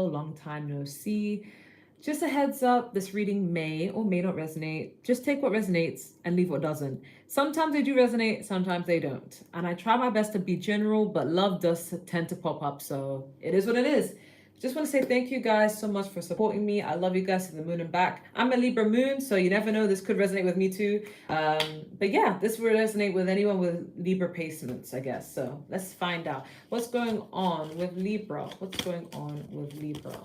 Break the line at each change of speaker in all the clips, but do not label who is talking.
long time no see. Just a heads up, this reading may or may not resonate. Just take what resonates and leave what doesn't. Sometimes they do resonate, sometimes they don't. And I try my best to be general, but love does tend to pop up. So it is what it is. Just want to say thank you guys so much for supporting me. I love you guys to the moon and back. I'm a Libra moon, so you never know. This could resonate with me too. But yeah, this will resonate with anyone with Libra placements, I guess. So let's find out what's going on with Libra. What's going on with Libra?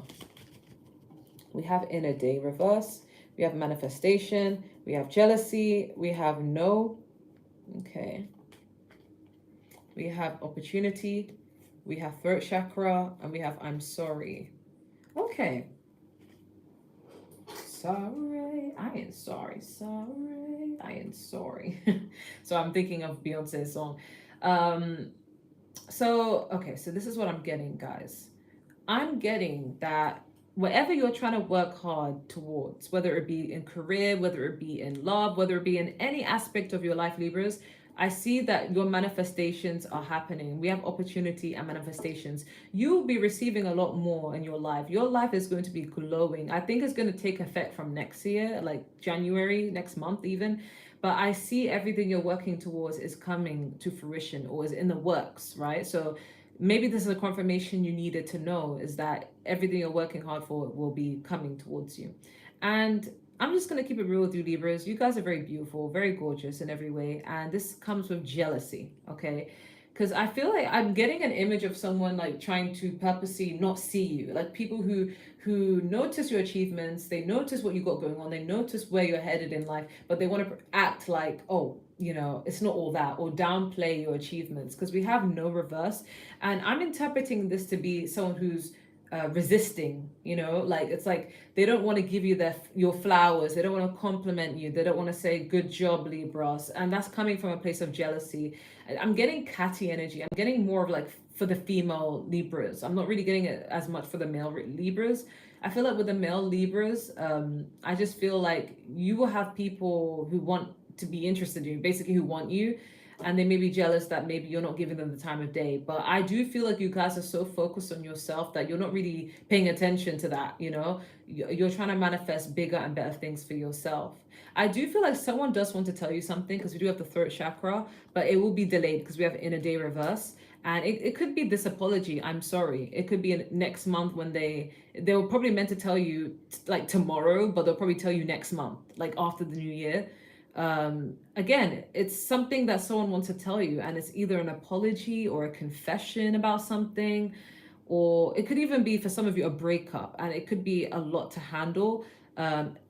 We have inner day reverse. We have manifestation. We have jealousy. We have no. Okay. We have opportunity. We have throat chakra. And we have I'm sorry. Okay. Sorry. I ain't sorry. Sorry. I ain't sorry. So I'm thinking of Beyonce's song. Okay. So this is what I'm getting, guys. I'm getting that whatever you're trying to work hard towards, whether it be in career, whether it be in love, whether it be in any aspect of your life, Libras, I see that your manifestations are happening. We have opportunity and manifestations. You'll be receiving a lot more in your life. Your life is going to be glowing. I think it's going to take effect from next year, like January, next month even. But I see everything you're working towards is coming to fruition or is in the works, right? So maybe this is a confirmation you needed to know, is that everything you're working hard for will be coming towards you. And I'm just going to keep it real with you, Libras. You guys are very beautiful, very gorgeous in every way. And this comes with jealousy, okay? Because I feel like I'm getting an image of someone like trying to purposely not see you. Like people who notice your achievements, they notice what you got going on, they notice where you're headed in life, but they want to act like, oh, you know, it's not all that, or downplay your achievements, because we have no reverse. And I'm interpreting this to be someone who's resisting, you know, like it's like they don't want to give you your flowers, they don't want to compliment you, they don't want to say good job, Libras, and that's coming from a place of jealousy. I'm getting catty energy. I'm getting more of like for the female Libras. I'm not really getting it as much for the male Libras. I feel like with the male Libras, I just feel like you will have people who want to be interested in you, basically who want you, and they may be jealous that maybe you're not giving them the time of day. But I do feel like you guys are so focused on yourself that you're not really paying attention to that, you know? You're trying to manifest bigger and better things for yourself. I do feel like someone does want to tell you something, because we do have the throat chakra, but it will be delayed because we have inner day reverse. And it could be this apology, I'm sorry. It could be next month when they were probably meant to tell you like tomorrow, but they'll probably tell you next month, like after the new year. Again, it's something that someone wants to tell you, and it's either an apology or a confession about something, or it could even be for some of you a breakup, and it could be a lot to handle.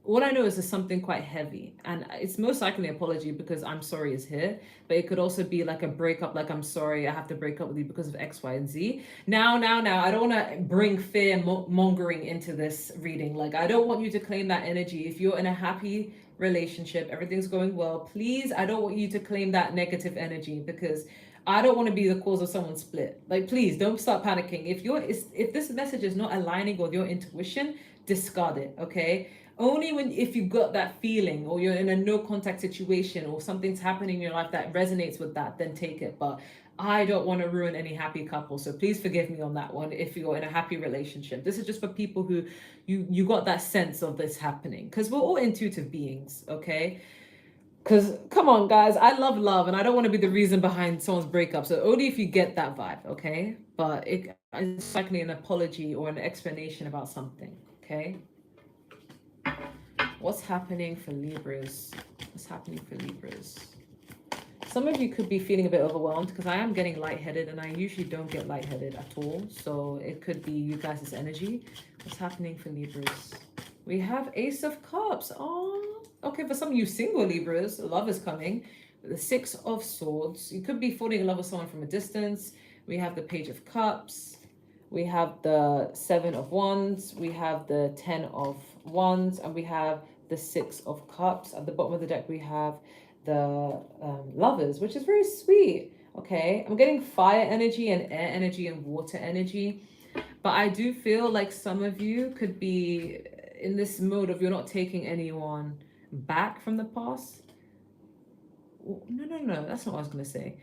What I know is it's something quite heavy, and it's most likely an apology because I'm sorry is here, but it could also be like a breakup, like I'm sorry I have to break up with you because of X, Y, and Z. Now, I don't want to bring fear mongering into this reading. Like, I don't want you to claim that energy. If you're in a happy relationship, everything's going well, please, I don't want you to claim that negative energy, because I don't want to be the cause of someone's split. Like, please don't start panicking. If this message is not aligning with your intuition, discard it, okay? Only when if you got that feeling, or you're in a no contact situation, or something's happening in your life that resonates with that, then take it. But I don't want to ruin any happy couple, so please forgive me on that one. If you're in a happy relationship, this is just for people who you got that sense of this happening, because we're all intuitive beings, okay? Because come on, guys, I love, and I don't want to be the reason behind someone's breakup. So only if you get that vibe, okay? But it's likely an apology or an explanation about something, okay? What's happening for Libras? What's happening for Libras? Some of you could be feeling a bit overwhelmed, because I am getting lightheaded, and I usually don't get lightheaded at all. So it could be you guys' energy. What's happening for Libras? We have Ace of Cups. Oh, okay. For some of you single Libras, love is coming. The Six of Swords. You could be falling in love with someone from a distance. We have the Page of Cups. We have the Seven of Wands. We have the Ten of Wands. And we have the Six of Cups. At the bottom of the deck, we have the Lovers, which is very sweet. Okay. I'm getting fire energy and air energy and water energy. But I do feel like some of you could be in this mode of you're not taking anyone back from the past. No, that's not what I was going to say.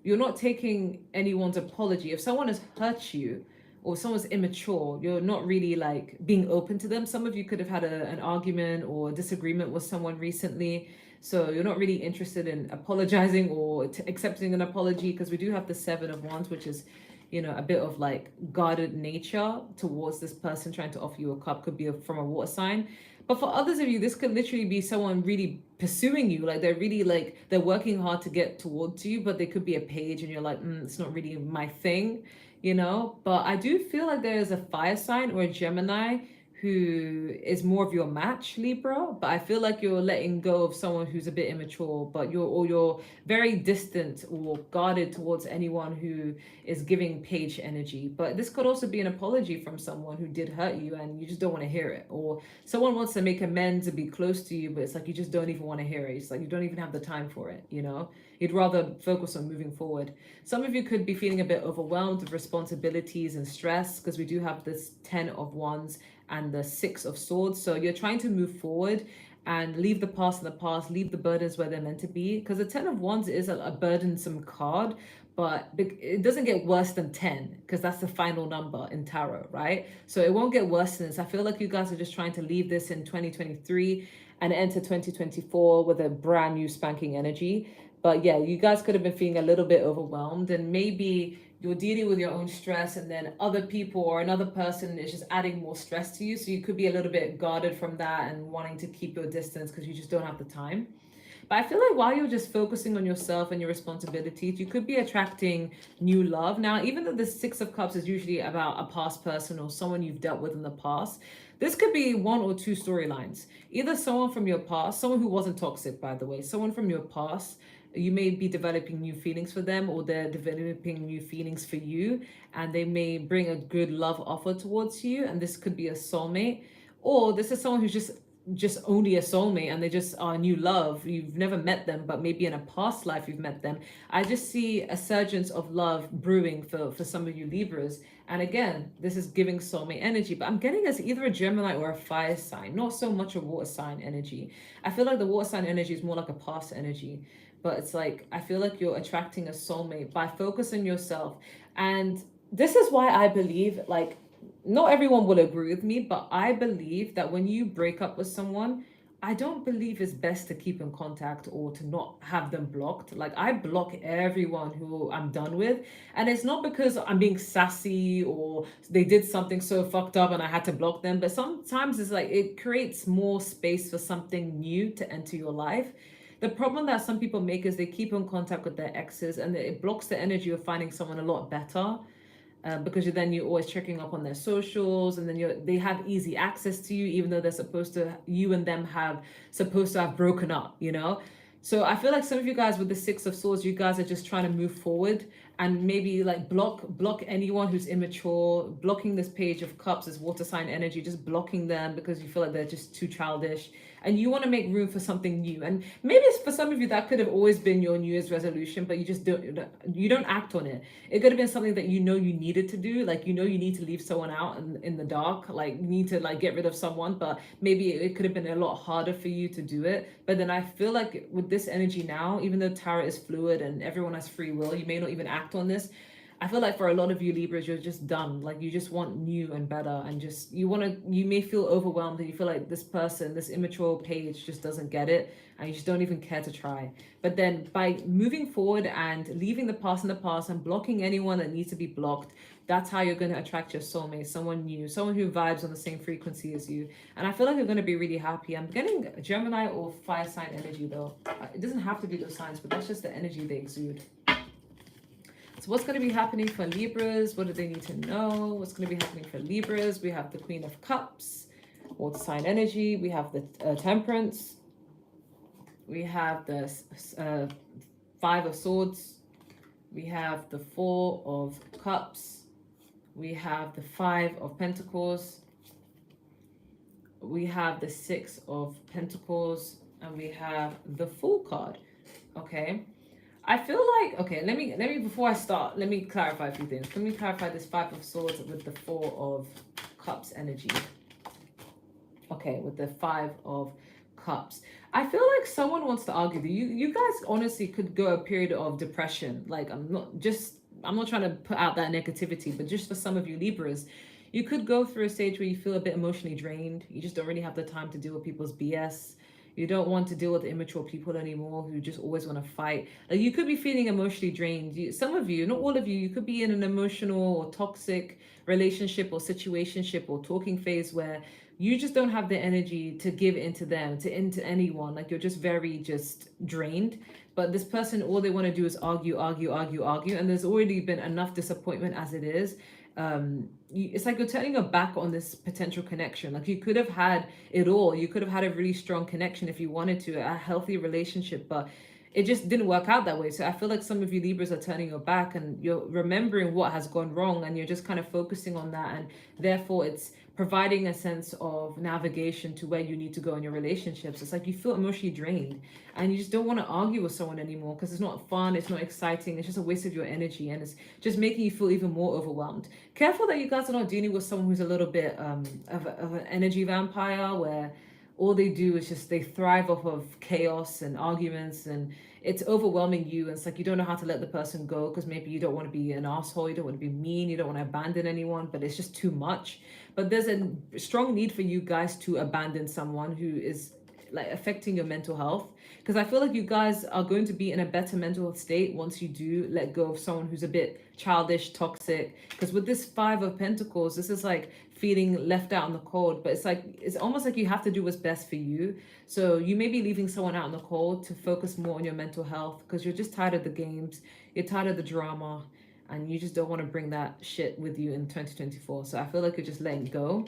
You're not taking anyone's apology. If someone has hurt you, or someone's immature, you're not really like being open to them. Some of you could have had an argument or a disagreement with someone recently, so you're not really interested in apologizing or accepting an apology, because we do have the Seven of Wands, which is, you know, a bit of like guarded nature towards this person trying to offer you a cup. Could be from a water sign. But for others of you, this could literally be someone really pursuing you. Like they're really like, they're working hard to get towards you, but they could be a page and you're like, it's not really my thing, you know? But I do feel like there is a fire sign or a Gemini who is more of your match, Libra. But I feel like you're letting go of someone who's a bit immature, but you're very distant or guarded towards anyone who is giving page energy. But this could also be an apology from someone who did hurt you and you just don't want to hear it. Or someone wants to make amends and be close to you, but it's like you just don't even want to hear it. It's like you don't even have the time for it, you know? You'd rather focus on moving forward. Some of you could be feeling a bit overwhelmed with responsibilities and stress, because we do have this 10 of Wands and the 6 of Swords. So you're trying to move forward and leave the past in the past, leave the burdens where they're meant to be. Because the 10 of Wands is a burdensome card, but it doesn't get worse than 10, because that's the final number in tarot, right? So it won't get worse than this. I feel like you guys are just trying to leave this in 2023 and enter 2024 with a brand new spanking energy. But yeah, you guys could have been feeling a little bit overwhelmed, and maybe you're dealing with your own stress, and then other people or another person is just adding more stress to you. So you could be a little bit guarded from that and wanting to keep your distance because you just don't have the time. But I feel like while you're just focusing on yourself and your responsibilities, you could be attracting new love. Now, even though the Six of Cups is usually about a past person or someone you've dealt with in the past, this could be one or two storylines. Either someone from your past, someone who wasn't toxic, by the way, someone from your past, you may be developing new feelings for them, or they're developing new feelings for you, and they may bring a good love offer towards you, and this could be a soulmate. Or this is someone who's just only a soulmate, and they just are new love. You've never met them, but maybe in a past life you've met them. I just see a surgence of love brewing for some of you Libras. And again, this is giving soulmate energy, but I'm getting as either a Gemini or a fire sign, not so much a water sign energy. I feel like the water sign energy is more like a past energy, but it's like, I feel like you're attracting a soulmate by focusing yourself. And this is why I believe, like, not everyone will agree with me, but I believe that when you break up with someone, I don't believe it's best to keep in contact or to not have them blocked. Like, I block everyone who I'm done with. And it's not because I'm being sassy or they did something so fucked up and I had to block them. But sometimes it's like it creates more space for something new to enter your life. The problem that some people make is they keep in contact with their exes, and it blocks the energy of finding someone a lot better. Because you're always checking up on their socials, and then they have easy access to you, even though you and them have supposed to have broken up, you know? So I feel like some of you guys with the Six of Swords, you guys are just trying to move forward and maybe like block anyone who's immature, blocking this Page of Cups, this water sign energy, just blocking them because you feel like they're just too childish. And you want to make room for something new. And maybe it's for some of you that could have always been your New Year's resolution, but you don't act on it. It could have been something that you know you needed to do, like you need to leave someone out in the dark, like you need to like get rid of someone, but maybe it could have been a lot harder for you to do it. But then I feel like with this energy now, even though tarot is fluid and everyone has free will, you may not even act on this. I feel like for a lot of you Libras, you're just done. Like you just want new and better, and just you may feel overwhelmed, and you feel like this person, this immature Page, just doesn't get it, and you just don't even care to try. But then by moving forward and leaving the past in the past and blocking anyone that needs to be blocked, that's how you're going to attract your soulmate, someone new, someone who vibes on the same frequency as you. And I feel like you're going to be really happy. I'm getting Gemini or fire sign energy though. It doesn't have to be those signs, but that's just the energy they exude. So what's going to be happening for Libras? What do they need to know? What's going to be happening for Libras? We have the Queen of Cups, water sign energy. We have the Temperance. We have the Five of Swords. We have the Four of Cups. We have the Five of Pentacles. We have the Six of Pentacles. And we have the Fool card. Okay. I feel like, okay, let me before I start, let me clarify a few things. Let me clarify this Five of Swords with the Four of Cups energy. Okay, with the Five of Cups. I feel like someone wants to argue that you guys honestly could go a period of depression. Like, I'm not just I'm not trying to put out that negativity, but just for some of you Libras, you could go through a stage where you feel a bit emotionally drained. You just don't really have the time to deal with people's BS. You don't want to deal with immature people anymore who just always want to fight. Like, you could be feeling emotionally drained. Some of you, not all of you, you could be in an emotional or toxic relationship or situationship or talking phase where you just don't have the energy to give into them, to into anyone. Like, you're just very just drained. But this person, all they want to do is argue, argue, argue, argue, and there's already been enough disappointment as it is. It's like you're turning your back on this potential connection. Like, you could have had it all. You could have had a really strong connection if you wanted to, a healthy relationship, but it just didn't work out that way. So I feel like some of you Libras are turning your back and you're remembering what has gone wrong, and you're just kind of focusing on that, and therefore it's providing a sense of navigation to where you need to go in your relationships. It's like you feel emotionally drained and you just don't want to argue with someone anymore because it's not fun, it's not exciting, it's just a waste of your energy, and it's just making you feel even more overwhelmed. Careful that you guys are not dealing with someone who's a little bit of an energy vampire, where all they do is just they thrive off of chaos and arguments, and it's overwhelming you, and it's like you don't know how to let the person go because maybe you don't want to be an asshole, you don't want to be mean, you don't want to abandon anyone, but it's just too much. But there's a strong need for you guys to abandon someone who is like affecting your mental health, because I feel like you guys are going to be in a better mental health state once you do let go of someone who's a bit childish, toxic. Because with this Five of Pentacles, this is like feeling left out in the cold, but it's like it's almost like you have to do what's best for you. So you may be leaving someone out in the cold to focus more on your mental health because you're just tired of the games, you're tired of the drama, and you just don't want to bring that shit with you in 2024. So I feel like you're just letting go.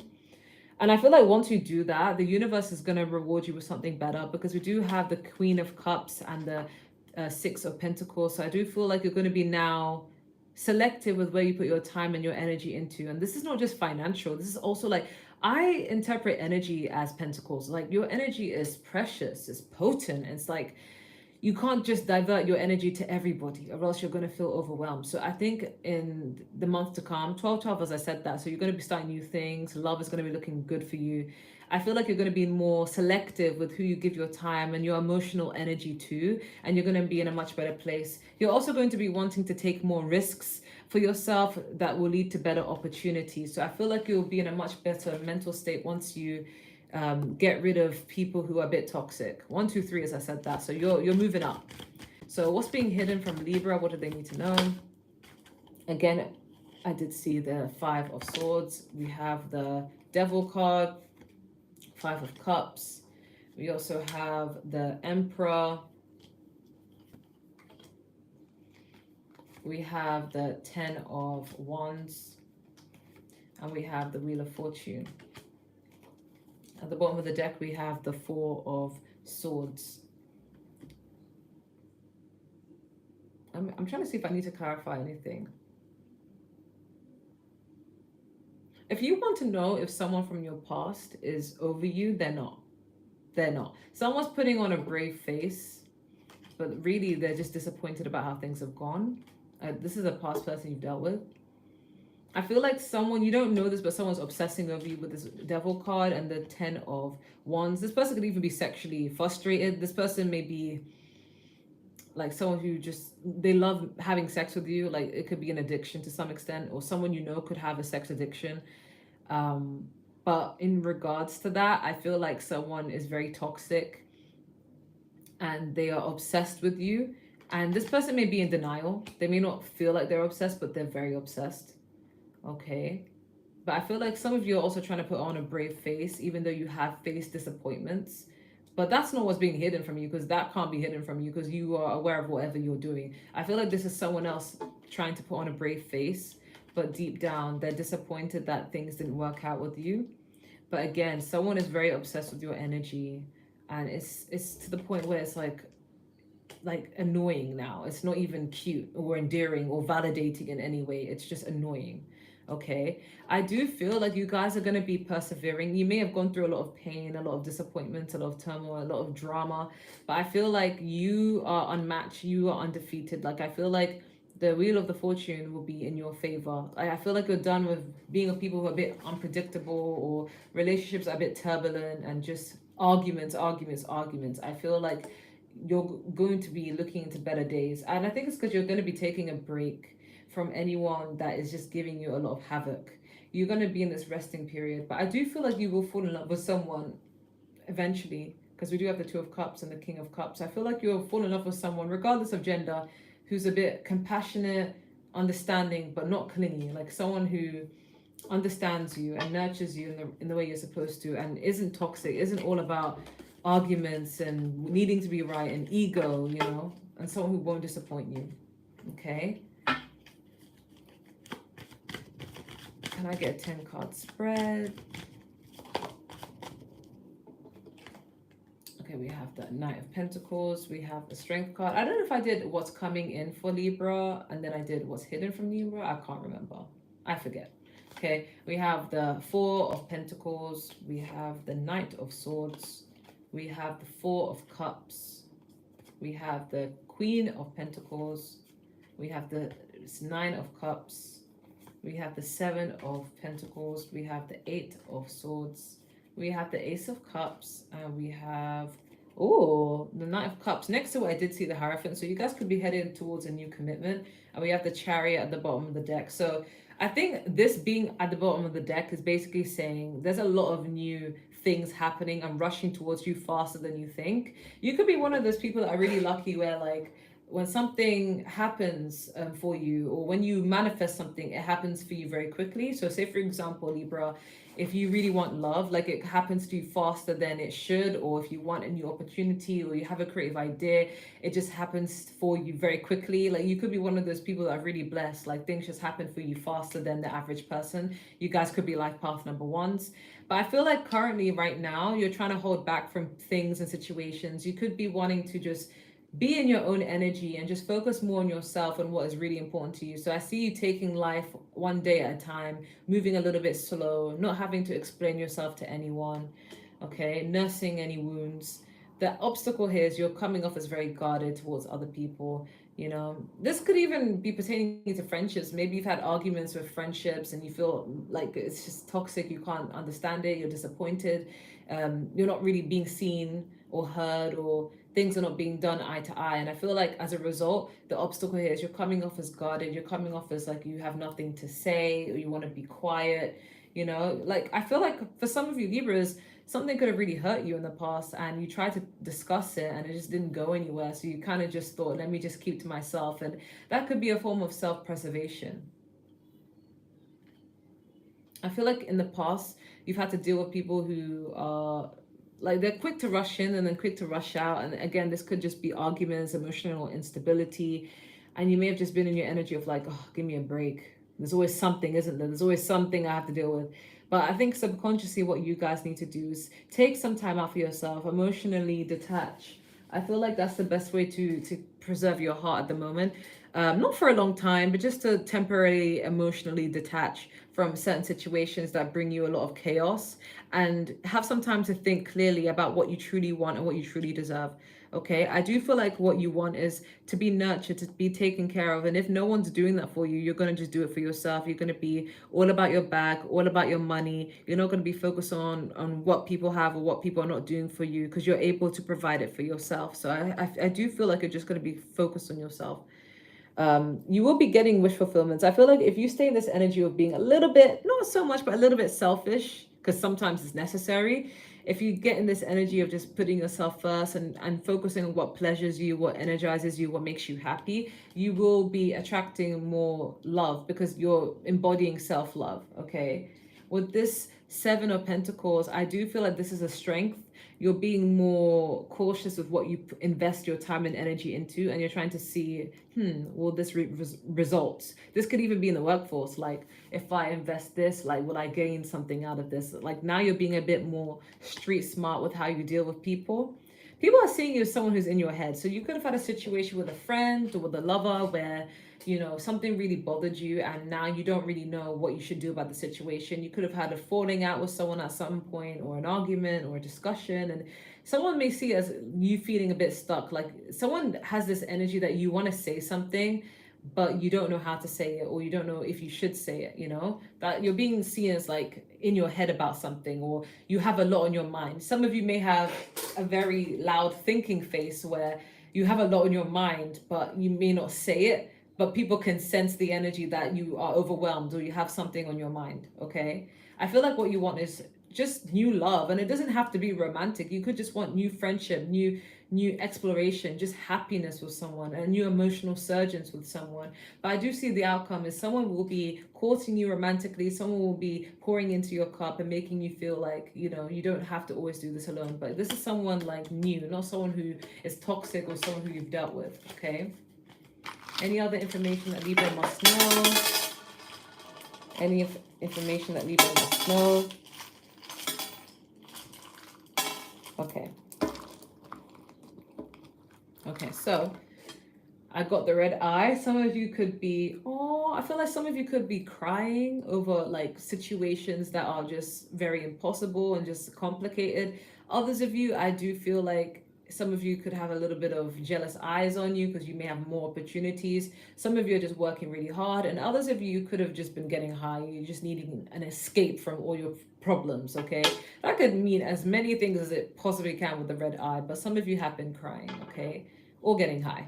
And I feel like once you do that, the universe is going to reward you with something better, because we do have the Queen of Cups and the Six of Pentacles. So I do feel like you're going to be now selective with where you put your time and your energy into. And this is not just financial. This is also like, I interpret energy as pentacles. Like, your energy is precious, it's potent. It's like, you can't just divert your energy to everybody or else you're going to feel overwhelmed. So I think in the month to come, 12/12, as I said that, so you're going to be starting new things, love is going to be looking good for you. I feel like you're going to be more selective with who you give your time and your emotional energy to, and you're going to be in a much better place. You're also going to be wanting to take more risks for yourself that will lead to better opportunities. So I feel like you'll be in a much better mental state once you get rid of people who are a bit toxic. 1, 2, 3, as I said that. So you're moving up. So what's being hidden from Libra? What do they need to know? Again, I did see the Five of Swords. We have the Devil card, Five of Cups. We also have the Emperor. We have the Ten of Wands. And we have the Wheel of Fortune. At the bottom of the deck, we have the Four of Swords. I'm trying to see if I need to clarify anything. If you want to know if someone from your past is over you, they're not. They're not. Someone's putting on a brave face, but really they're just disappointed about how things have gone. This is a past person you've dealt with. I feel like someone, you don't know this, but someone's obsessing over you with this Devil card and the Ten of Wands. This person could even be sexually frustrated. This person may be like someone who just, they love having sex with you. Like, it could be an addiction to some extent, or someone you know could have a sex addiction. But in regards to that, I feel like someone is very toxic and they are obsessed with you. And this person may be in denial. They may not feel like they're obsessed, but they're very obsessed. Okay, but I feel like some of you are also trying to put on a brave face, even though you have faced disappointments. But that's not what's being hidden from you, because that can't be hidden from you, because you are aware of whatever you're doing. I feel like this is someone else trying to put on a brave face, but deep down they're disappointed that things didn't work out with you. But again, someone is very obsessed with your energy, and it's to the point where it's like annoying now. It's not even cute or endearing or validating in any way. It's just annoying. Okay, I do feel like you guys are going to be persevering. You may have gone through a lot of pain, a lot of disappointment, a lot of turmoil, a lot of drama, but I feel like you are unmatched, you are undefeated. Like, I feel like the Wheel of the Fortune will be in your favor. I feel like you're done with being with people who are a bit unpredictable, or relationships are a bit turbulent, and just arguments. I feel like you're going to be looking into better days, and I think it's because you're going to be taking a break from anyone that is just giving you a lot of havoc. You're going to be in this resting period, but I do feel like you will fall in love with someone eventually, because we do have the Two of Cups and the King of Cups. I feel like you'll fall in love with someone, regardless of gender, who's a bit compassionate, understanding, but not clingy. Like someone who understands you and nurtures you in the way you're supposed to, and isn't toxic, isn't all about arguments and needing to be right and ego, and someone who won't disappoint you. Okay. Can I get a 10 card spread? Okay, we have the Knight of Pentacles. We have the Strength card. I don't know if I did what's coming in for Libra and then I did what's hidden from Libra. I can't remember. I forget. Okay, we have the Four of Pentacles. We have the Knight of Swords. We have the Four of Cups. We have the Queen of Pentacles. We have the Nine of Cups. We have the Seven of Pentacles. We have the Eight of Swords. We have the Ace of Cups. And we have, the Knight of Cups. Next to it, I did see the Hierophant. So you guys could be heading towards a new commitment. And we have the Chariot at the bottom of the deck. So I think this being at the bottom of the deck is basically saying there's a lot of new things happening and rushing towards you faster than you think. You could be one of those people that are really lucky where, like, when something happens for you, or when you manifest something, it happens for you very quickly. So say, for example, Libra, if you really want love, like, it happens to you faster than it should, or if you want a new opportunity or you have a creative idea, it just happens for you very quickly. Like, you could be one of those people that are really blessed, like things just happen for you faster than the average person. You guys could be life path number ones. But I feel like currently right now you're trying to hold back from things and situations. You could be wanting to just be in your own energy and just focus more on yourself and what is really important to you. So I see you taking life one day at a time, moving a little bit slow, not having to explain yourself to anyone, okay, nursing any wounds. The obstacle here is you're coming off as very guarded towards other people. This could even be pertaining to friendships. Maybe you've had arguments with friendships and you feel like it's just toxic, you can't understand it, you're disappointed, you're not really being seen or heard, or things are not being done eye to eye. And I feel like as a result, the obstacle here is you're coming off as guarded, you're coming off as like you have nothing to say, or you want to be quiet. Like, I feel like for some of you Libras, something could have really hurt you in the past and you tried to discuss it and it just didn't go anywhere. So you kind of just thought, let me just keep to myself. And that could be a form of self-preservation. I feel like in the past, you've had to deal with people who are like, they're quick to rush in and then quick to rush out. And again, this could just be arguments, emotional instability. And you may have just been in your energy of like, oh, give me a break. There's always something, isn't there? There's always something I have to deal with. But I think subconsciously what you guys need to do is take some time out for yourself, emotionally detach. I feel like that's the best way to preserve your heart at the moment. Not for a long time, but just to temporarily emotionally detach from certain situations that bring you a lot of chaos, and have some time to think clearly about what you truly want and what you truly deserve. Okay, I do feel like what you want is to be nurtured, to be taken care of. And if no one's doing that for you, you're going to just do it for yourself. You're going to be all about your bag, all about your money. You're not going to be focused on what people have or what people are not doing for you, because you're able to provide it for yourself. So I do feel like you're just going to be focused on yourself. You will be getting wish fulfillments. I feel like if you stay in this energy of being a little bit, not so much, but a little bit selfish, because sometimes it's necessary. If you get in this energy of just putting yourself first and focusing on what pleasures you, what energizes you, what makes you happy, you will be attracting more love because you're embodying self-love, okay? With this Seven of Pentacles, I do feel like this is a strength. You're being more cautious with what you invest your time and energy into, and you're trying to see, will this result? This could even be in the workforce. Like, if I invest this, like, will I gain something out of this? Like, now you're being a bit more street smart with how you deal with people. People are seeing you as someone who's in your head. So you could have had a situation with a friend or with a lover where, something really bothered you and now you don't really know what you should do about the situation. You could have had a falling out with someone at some point, or an argument or a discussion, and someone may see it as you feeling a bit stuck. Like, someone has this energy that you want to say something, but you don't know how to say it, or you don't know if you should say it, that you're being seen as like in your head about something, or you have a lot on your mind. Some of you may have a very loud thinking face where you have a lot on your mind, but you may not say it. but people can sense the energy that you are overwhelmed or you have something on your mind. Okay, I feel like what you want is just new love, and it doesn't have to be romantic. You could just want new friendship, new exploration, just happiness with someone, and new emotional surgeons with someone. But I do see the outcome is someone will be courting you romantically, someone will be pouring into your cup and making you feel like, you don't have to always do this alone. But this is someone like new, not someone who is toxic or someone who you've dealt with. Okay, any other information that Libra must know? Any information that Libra must know? Okay. Okay, so I got the red eye. Some of you could be, I feel like some of you could be crying over like situations that are just very impossible and just complicated. Others of you, I do feel like some of you could have a little bit of jealous eyes on you because you may have more opportunities. Some of you are just working really hard, and others of you could have just been getting high. You're just needing an escape from all your problems, okay? That could mean as many things as it possibly can with the red eye, but some of you have been crying, okay? Or getting high.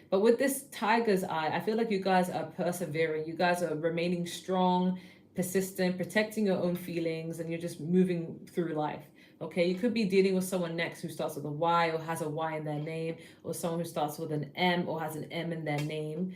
But with this tiger's eye, I feel like you guys are persevering. You guys are remaining strong, persistent, protecting your own feelings, and you're just moving through life. Okay, you could be dealing with someone next who starts with a Y or has a Y in their name, or someone who starts with an M or has an M in their name.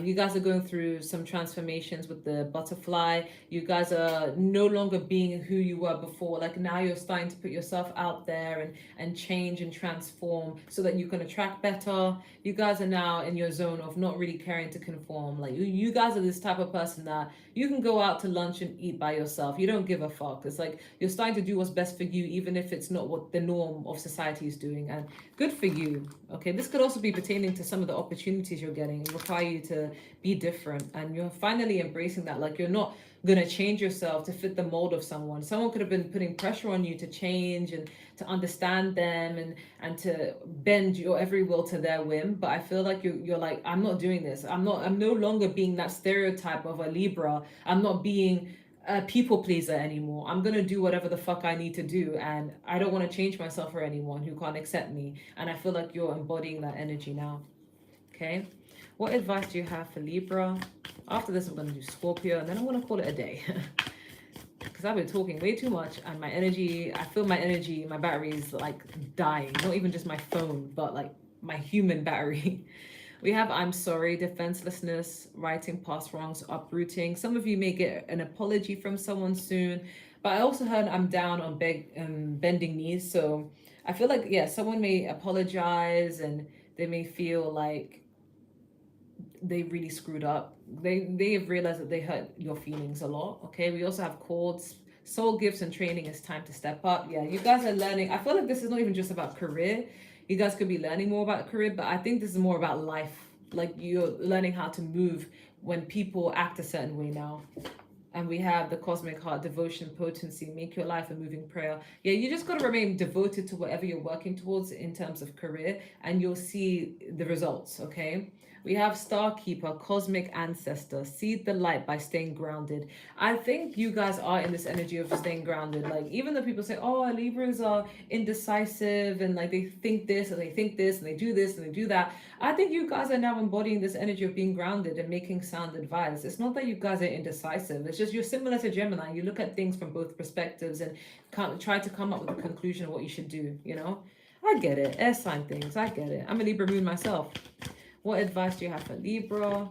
You guys are going through some transformations with the butterfly. You guys are no longer being who you were before. Like now you're starting to put yourself out there and change and transform so that you can attract better. You guys are now in your zone of not really caring to conform. Like you guys are this type of person that you can go out to lunch and eat by yourself. You don't give a fuck. It's like you're starting to do what's best for you, even if it's not what the norm of society is doing. And good for you. Okay, this could also be pertaining to some of the opportunities you're getting and require you to be different. And you're finally embracing that. Like you're not gonna change yourself to fit the mold of someone. Someone could have been putting pressure on you to change and to understand them and to bend your every will to their whim. But I feel like you're like, I'm not doing this. I'm no longer being that stereotype of a Libra. I'm not being a people pleaser anymore. I'm gonna do whatever the fuck I need to do, and I don't want to change myself for anyone who can't accept me. And I feel like you're embodying that energy now. Okay, what advice do you have for Libra? After this, I'm gonna do Scorpio, and then I'm gonna call it a day. Because I've been talking way too much, and my energy, I feel my energy, my battery is like dying. Not even just my phone, but like my human battery. We have I'm sorry, defenselessness, righting past wrongs, uprooting. Some of you may get an apology from someone soon, but I also heard I'm down on bending knees. So I feel like, yeah, someone may apologize and they may feel like they really screwed up. They have realized that they hurt your feelings a lot. Okay, we also have chords, soul gifts, and training. It's time to step up. Yeah, you guys are learning. I feel like this is not even just about career. You guys could be learning more about career, but I think this is more about life. Like you're learning how to move when people act a certain way now. And we have the cosmic heart, devotion, potency, make your life a moving prayer. Yeah, you just got to remain devoted to whatever you're working towards in terms of career, and you'll see the results. Okay, we have star keeper, cosmic ancestor, seed the light by staying grounded. I think you guys are in this energy of staying grounded. Like even though people say, oh, Libras are indecisive and like they think this and they think this and they do this and they do that, I think you guys are now embodying this energy of being grounded and making sound advice. It's not that you guys are indecisive. It's just you're similar to Gemini. You look at things from both perspectives and try to come up with a conclusion of what you should do, you know? I get it. Air sign things. I get it. I'm a Libra moon myself. What advice do you have for Libra?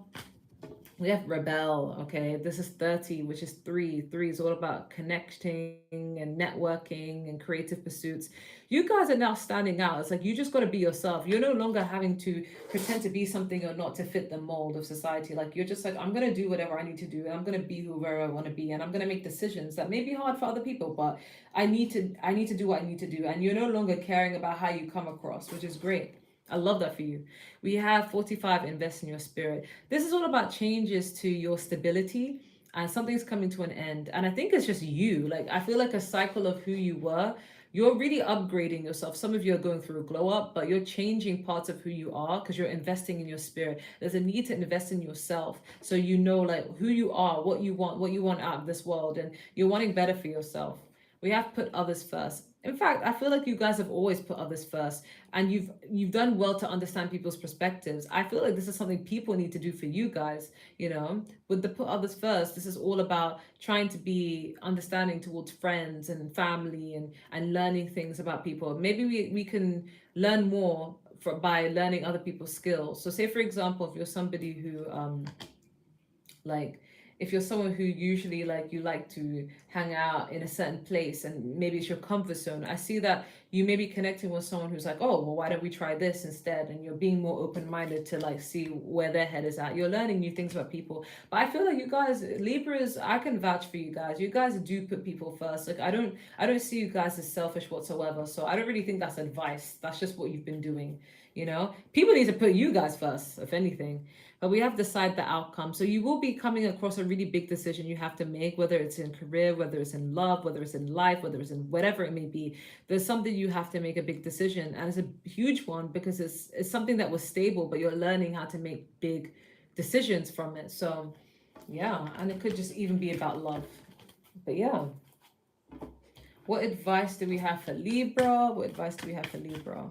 We have rebel. Okay, this is 30, which is 3. 3 is all about connecting and networking and creative pursuits. You guys are now standing out. It's like you just got to be yourself. You're no longer having to pretend to be something or not to fit the mold of society. Like you're just like, I'm gonna do whatever I need to do, and I'm gonna be whoever I want to be, and I'm gonna make decisions that may be hard for other people, but I need to do what I need to do. And you're no longer caring about how you come across, which is great. I love that for you. We have 45, invest in your spirit. This is all about changes to your stability, and something's coming to an end. And I think it's just you. Like, I feel like a cycle of who you were. You're really upgrading yourself. Some of you are going through a glow up, but you're changing parts of who you are because you're investing in your spirit. There's a need to invest in yourself so you know like who you are, what you want out of this world, and you're wanting better for yourself. We have put others first. In fact, I feel like you guys have always put others first, and you've done well to understand people's perspectives. I feel like this is something people need to do for you guys, with the put others first. This is all about trying to be understanding towards friends and family, and learning things about people. Maybe we can learn more by learning other people's skills. So say for example, if you're somebody who like if you're someone who usually like you like to hang out in a certain place and maybe it's your comfort zone, I see that you may be connecting with someone who's like, oh well, why don't we try this instead, and you're being more open-minded to like see where their head is at. You're learning new things about people. But I feel like you guys, Libras, I can vouch for you guys. You guys do put people first. Like I don't see you guys as selfish whatsoever, so I don't really think that's advice. That's just what you've been doing. People need to put you guys first, if anything. But we have to decide the outcome. So you will be coming across a really big decision you have to make, whether it's in career, whether it's in love, whether it's in life, whether it's in whatever it may be. There's something you have to make a big decision, and it's a huge one because it's something that was stable, but you're learning how to make big decisions from it. So yeah, and it could just even be about love. But yeah, what advice do we have for Libra? What advice do we have for Libra?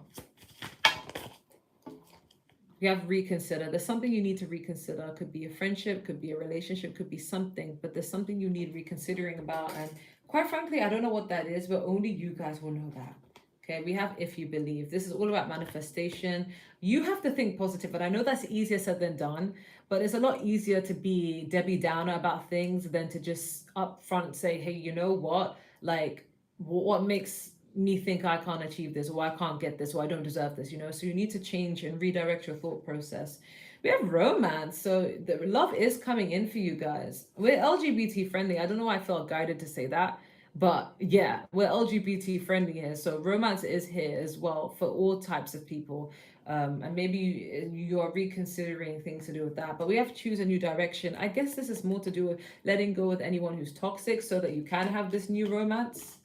You have reconsider. There's something you need to reconsider. Could be a friendship, could be a relationship, could be something, but there's something you need reconsidering about. And quite frankly, I don't know what that is, but only you guys will know that. Okay, we have if you believe. This is all about manifestation. You have to think positive, but I know that's easier said than done. But it's a lot easier to be Debbie Downer about things than to just upfront say, hey, you know what? Like, what makes me think I can't achieve this, or I can't get this, or I don't deserve this, So you need to change and redirect your thought process. We have romance, so the love is coming in for you guys. We're LGBT friendly. I don't know why I felt guided to say that, but yeah, we're LGBT friendly here. So romance is here as well for all types of people. And maybe you are reconsidering things to do with that. But we have to choose a new direction. I guess this is more to do with letting go with anyone who's toxic so that you can have this new romance,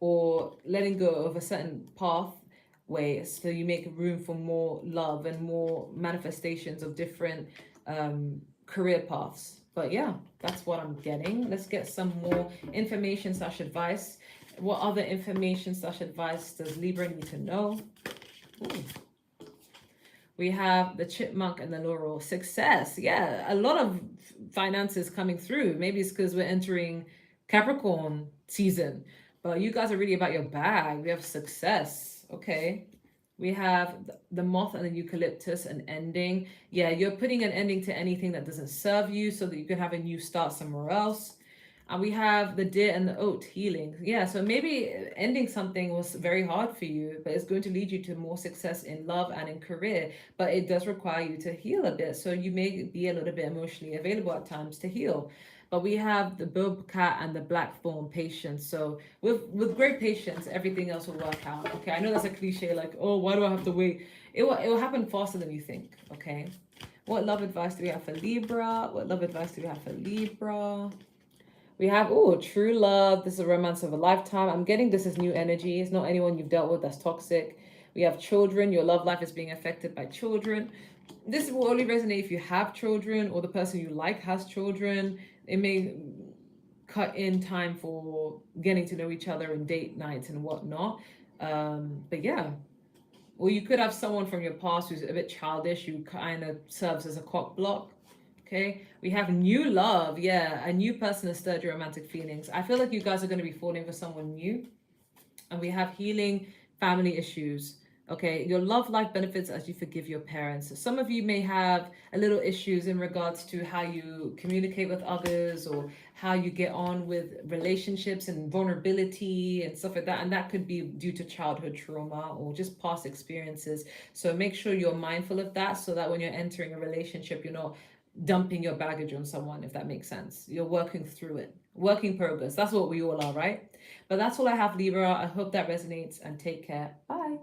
or letting go of a certain pathway so you make room for more love and more manifestations of different career paths. But yeah, that's what I'm getting. Let's get some more information / advice. What other information / advice does Libra need to know? Ooh. We have the chipmunk and the laurel. Success. Yeah, a lot of finances coming through. Maybe it's because we're entering Capricorn season. But you guys are really about your bag. We have success. Okay. We have the moth and the eucalyptus, an ending. Yeah, you're putting an ending to anything that doesn't serve you so that you can have a new start somewhere else. And we have the deer and the oat, healing. Yeah, so maybe ending something was very hard for you, but it's going to lead you to more success in love and in career. But it does require you to heal a bit. So you may be a little bit emotionally available at times to heal. But we have the bobcat and the blackthorn, patience. So with great patience, everything else will work out. Okay, I know that's a cliche, like, oh, why do I have to wait? It will happen faster than you think. Okay. What love advice do we have for Libra? What love advice do we have for Libra? We have, oh, true love. This is a romance of a lifetime. I'm getting this as new energy. It's not anyone you've dealt with that's toxic. We have children. Your love life is being affected by children. This will only resonate if you have children or the person you like has children. It may cut in time for getting to know each other and date nights and whatnot. But yeah. Or you could have someone from your past who's a bit childish, who kind of serves as a cock block. Okay, we have new love. Yeah, a new person has stirred your romantic feelings. I feel like you guys are going to be falling for someone new. And we have healing family issues. Okay, your love life benefits as you forgive your parents. Some of you may have a little issues in regards to how you communicate with others, or how you get on with relationships and vulnerability and stuff like that. And that could be due to childhood trauma or just past experiences. So make sure you're mindful of that, so that when you're entering a relationship, you're not dumping your baggage on someone, if that makes sense. You're working through it. Working progress. That's what we all are, right? But that's all I have, Libra. I hope that resonates, and take care. Bye.